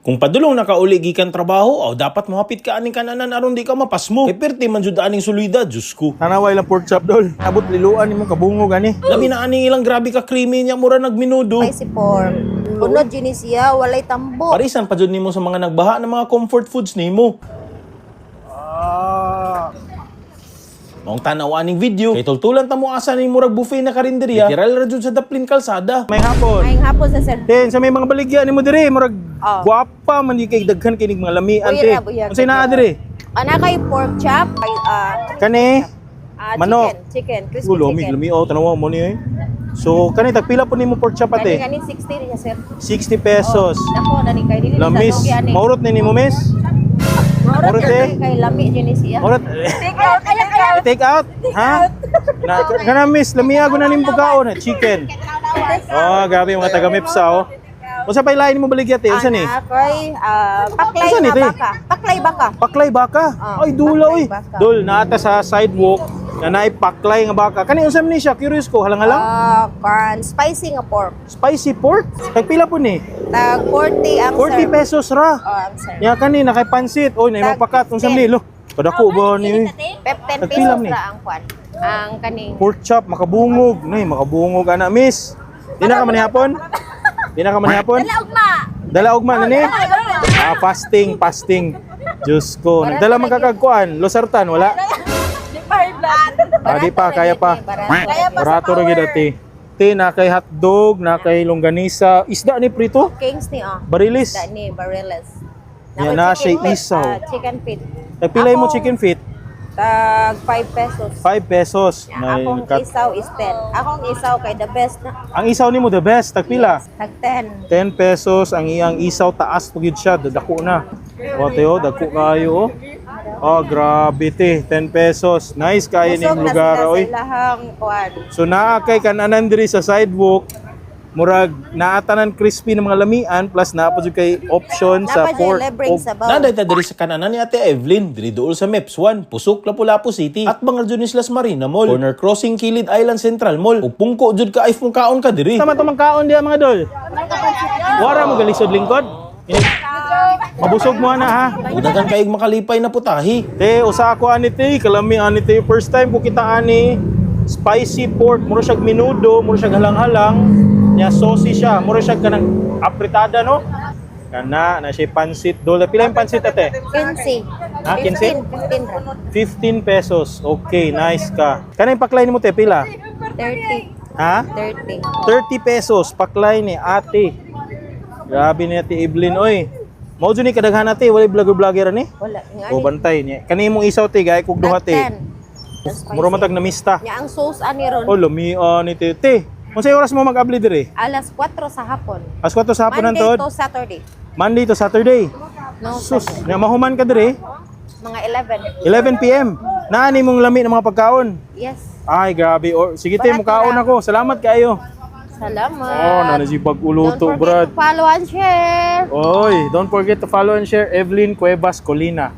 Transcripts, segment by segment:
Kung padulong nakauli gikan trabaho, o dapat mohapit ka aning kananan aron di ka mapasmo. Kay perti man jud aning sulida, Diyos ko. Tanaway lang pork chop dol. Abot liluan nimo kabungog ani. Labi na aning ilang grabe ka creamy niya mura nagminudo. Spicy pork. Unod yun siya, walay tambo. Parisan pa jud nimo sa mga nagbaha ng mga comfort foods nimo. Maong tanaw aning video, kay tultulan ta mo asa ning murag buffet na karinderya. Literal ra jud sa Daplin Kalsada. May hapon. Ngayong hapon sa sir. Ten sa may mga baligya nimo dire murag Oh. guwapa man di kay daghan kinig mga lamian Buyag te. na, buyag. Unsay naa dire? Ana kay pork chop, kay Kani manok. chicken, crispy Gulo mi chicken. lami oh tanawa mo ni. So kani tagpila po nimo pork chop ate? Kani 60 niya sir. 60 pesos. Dako na ni kay dili sa Lamis, dogi ani. maurot ni nimo miss? Maurot maurot eh. kay lami yun siya. Maurot. Take out? Ha? Na kana miss, lamiago na nimo pagkaon chicken. Oh, grabe mga taga Mipsa oh. Unsa pay lain mo baligya te? Unsa ni? Ana kay paklay Unsa ni, na te? baka. Paklay baka. Paklay baka. Ah, Ay dula oy. paklay baka. Dol naata sa sidewalk na naay paklay nga baka. Kani unsa man ni siya? Curious ko, halang-halang. Spicy nga pork. Spicy pork. Tagpila po ni? Tag 40 ang 40 serve. pesos ra. Ang serve. Ya kani nakay pansit. Oy, nay mapakat unsa man ni? Lo. Padako ba ni? 10 Tagpila pesos ni? ra ang kwan. Ang kaning Pork chop makabungog. Nay makabungog ana miss. Di na ka man hapon? Di na ka man hapon? Dala ugma na ni? Fasting. Diyos ko. Nagdala man kakagkuan. Losartan, wala? Di pa, kaya pa. Barato rin dati. Te, na kay hotdog, na kay longganisa. Isda ni prito? Kings ni Barilis. ni Bareles. Yan na siya isaw. Chicken feet. Nagpilay mo Ako, chicken feet? Tag 5 pesos. 5 pesos. Akong isaw is 10. Akong isaw kay the best na. Ang isaw ni mo the best. Tagpila? Tag 10. 10 pesos. Ang iyang isaw taas pugid siya. Dadako na. O, Teo, dako kayo. Oh, grabe te. 10 pesos. Nice kaya ni Busog na lugar. sila sa Oy. ilahang kwan. So naa kay kananan diri sa sidewalk, murag naatanan crispy ng mga lamian plus naa pa jud kay option sa Dapat pork. dyan lebreng sa baw. Naday ta diri sa kananan ni Ate Evelyn, diri dool sa MEPS 1, Pusok, Lapu-Lapu City. At Bangal jud ni Las Marina Mall, Corner Crossing, Kilid Island Central Mall. Ug pungko jud ka ay kaon ka diri. Tama to kaon diha mga dol. Wara mo galisod lingkod. Mabusog mo na ha. Udagan kaig makalipay na putahi. Te, usa ako ani te, kalami ani te. First time ko kita ani spicy pork, mura siya minudo, mura siya halang-halang. Nya saucy siya, mura siya kanang apritada no. Kana na siya pansit dol. Pila yung pansit ate? 15. Ha, 15? 15 ra. 15 pesos. Okay, nice ka. Kanang paklay ni mo te pila? 30. Ha? 30. 30 pesos paklay ni ate. Grabe ni Ate Evelyn oy. Mao jud ni kadaghan ate, wala vlogger ani? Wala. Nga O bantay niya. Kani imong isaw te gay kog duha te. Mura matag na mista. Nya ang sauce ani ron. Oh, lamian ni te. Te, unsay oras mo mag-abli dire? Alas 4 sa hapon. As 4 sa hapon Monday antod. to Saturday. Monday to Saturday. No, Sus, na mahuman ka dire. mga 11 11. PM. Naani mong lami ng mga pagkaon. Yes. Ay, grabe. Or, sige te, Barato mukaon lang. ako. Salamat kayo. Salamat. Oh, nanasipag uluto, Don't brad. forget to follow and share. Oy, don't forget to follow and share Evelyn Cuevas Colina.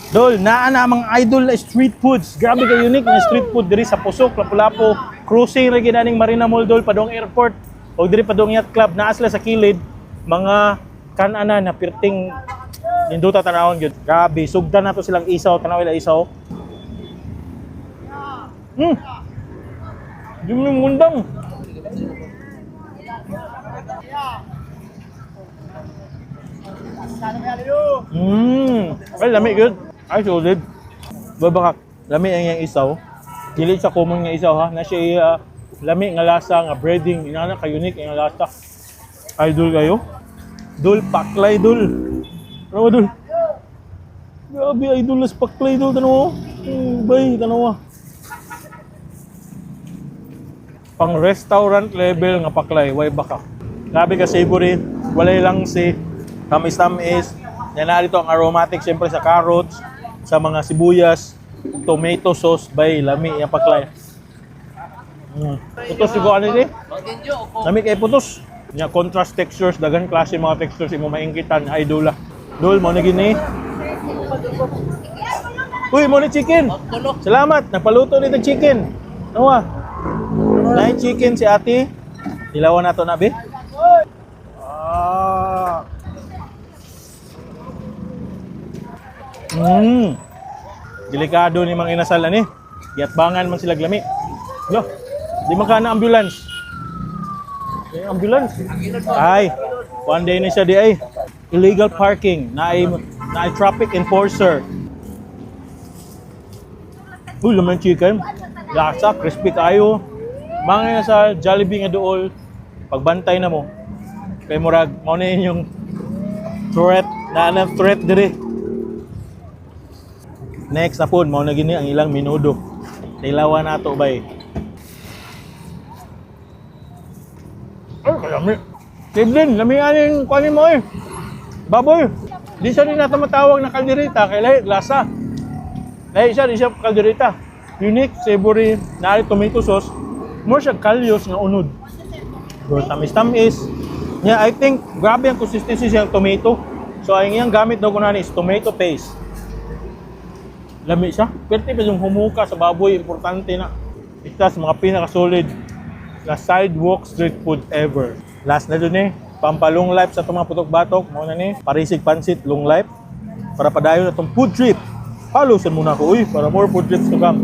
Dol, naa na mga idol na street foods. Grabe ka unique na street food diri sa Pusok, Lapu-Lapu. Cruising ra ginaning Marina Mall dol padong airport o diri padong yacht club naa sila sa kilid mga kanana na pirting ninduta tanawon gyud. Grabe, sugdan nato silang isaw, tanaw ila isaw. Di mo mundang. Ay, lami good. Ay, solid. Babakak. Lami ang iyang isaw. Dili sa common nga isaw ha. Na siya lami nga lasa nga breading. Inana ka unique nga lasa. Idol kayo. Dul, paklay dul. Ano dul? Grabe, idol na paklay dul. Tanawa. Bay, tanawa. Pang restaurant level nga paklay. Way baka. Grabe ka savory. Walay lang si tamis-tamis. Yan na dito ang aromatic siyempre sa carrots, sa mga sibuyas, tomato sauce, bay, lami, yung paklay. Putos siguro ano ni? Lami kay putos. Nya contrast textures, dagan klase mga textures imo maingkitan, idola. Dol mo na gini. Uy, mo ni chicken. Salamat, napaluto ni chicken. Nawa. Nay chicken si ate. Ilawan nato na be. Delikado ni mga inasal ani. Giatbangan man sila glami. Yo, di man ka na ambulance. May ambulance. Ay, one day ni siya di ay. Illegal parking, na ay traffic enforcer. Uy, laman chicken. Lasa, crispy kayo. Mga sa Jollibee nga dool, pagbantay na mo. Kay murag, mo na yun yung threat, threat dire. Next na po, mo na gini ang ilang minudo. Tilawan na to bay. Ay, kalami. Tiblin, lamihan yung kuhanin mo eh. Baboy. Di siya rin natin matawag na kalderita, kay lahi, lasa. Lahi siya, di siya kalderita. Unique, savory, nari tomato sauce. More siya kalyos nga unod. So, tamis-tamis. Yeah, I think, grabe ang consistency siya ng tomato. So, ang iyang gamit daw ko na is tomato paste. Lami siya. Pero pa yung humuka sa baboy, importante na. Ito sa mga pinaka-solid na sidewalk street food ever. Last na dun eh, pampalong life sa itong mga putok-batok. Muna ni, parisig pansit, long life. Para padayon na itong food trip. Follow sa muna ko, para more food trips to come.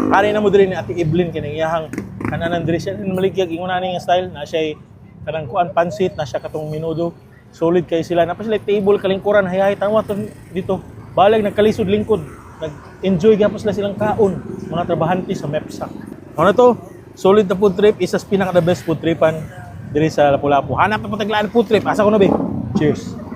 Kari na mo din ni Ate Evelyn, kinangiyahang kananan diri siya. Maligyag, ingon na nga style, na siya kanang kuan pansit, na siya katong minudo. Solid kayo sila. Napos sila table, kalingkuran, hayay, tawa to dito. Balag, nagkalisod lingkod. Nag-enjoy gapos sila silang kaon. Mga trabahante sa MEPSA. Ano to? Solid na food trip. Isa sa pinaka-the best food tripan diri sa Lapu-Lapu. Hanap na pataglaan food trip. Asa ko na, be? Cheers!